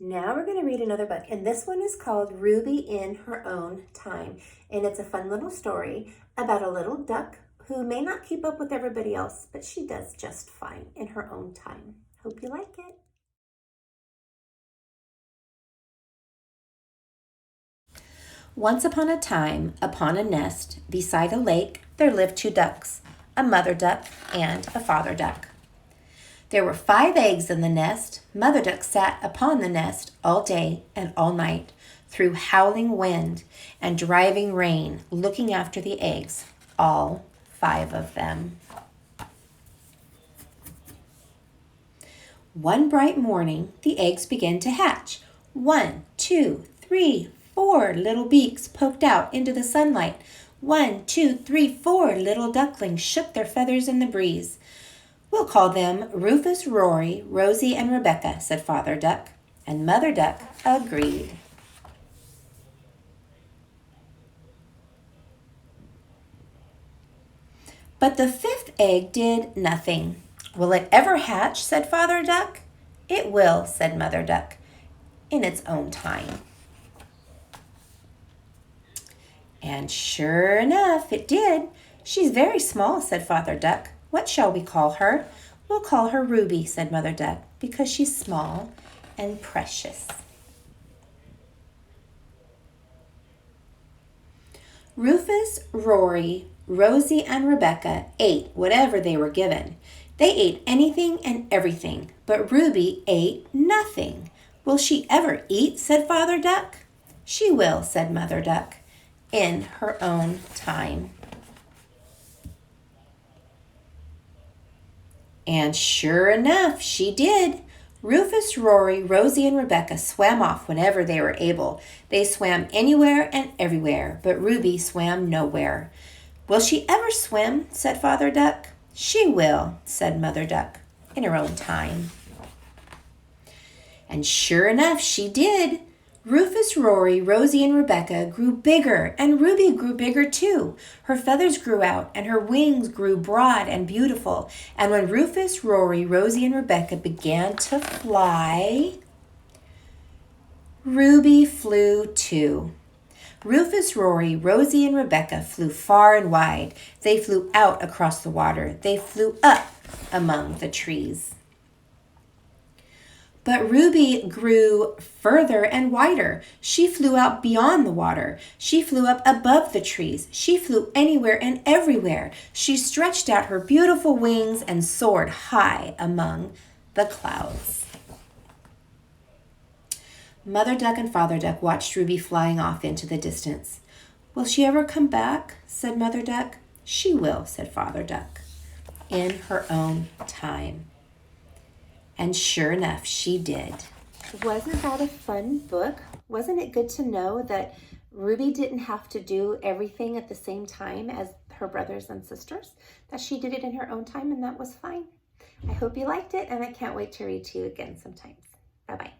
Now we're going to read another book, and this one is called Ruby in Her Own Time. And it's a fun little story about a little duck who may not keep up with everybody else, but she does just fine in her own time. Hope you like it. Once upon a time, upon a nest, beside a lake, there lived two ducks, a mother duck and a father duck. There were 5 eggs in the nest. Mother duck sat upon the nest all day and all night, through howling wind and driving rain, looking after the eggs, all 5 of them. One bright morning, the eggs began to hatch. 1, 2, 3, 4 little beaks poked out into the sunlight. 1, 2, 3, 4 little ducklings shook their feathers in the breeze. We'll call them Rufus, Rory, Rosie, and Rebecca, said Father Duck, and Mother Duck agreed. But the 5th egg did nothing. Will it ever hatch, said Father Duck. It will, said Mother Duck, in its own time. And sure enough, it did. She's very small, said Father Duck. What shall we call her? We'll call her Ruby, said Mother Duck, because she's small and precious. Rufus, Rory, Rosie, and Rebecca ate whatever they were given. They ate anything and everything, but Ruby ate nothing. Will she ever eat, said Father Duck. She will, said Mother Duck, in her own time. And sure enough, she did. Rufus, Rory, Rosie, and Rebecca swam off whenever they were able. They swam anywhere and everywhere, but Ruby swam nowhere. Will she ever swim, said Father Duck. She will, said Mother Duck, in her own time. And sure enough, she did. Rufus, Rory, Rosie, and Rebecca grew bigger, and Ruby grew bigger too. Her feathers grew out, and her wings grew broad and beautiful. And when Rufus, Rory, Rosie, and Rebecca began to fly, Ruby flew too. Rufus, Rory, Rosie, and Rebecca flew far and wide. They flew out across the water. They flew up among the trees. But Ruby grew further and wider. She flew out beyond the water. She flew up above the trees. She flew anywhere and everywhere. She stretched out her beautiful wings and soared high among the clouds. Mother Duck and Father Duck watched Ruby flying off into the distance. Will she ever come back, said Mother Duck. She will, said Father Duck, in her own time. And sure enough, she did. Wasn't that a fun book? Wasn't it good to know that Ruby didn't have to do everything at the same time as her brothers and sisters? That she did it in her own time, and that was fine. I hope you liked it, and I can't wait to read to you again sometimes. Bye-bye.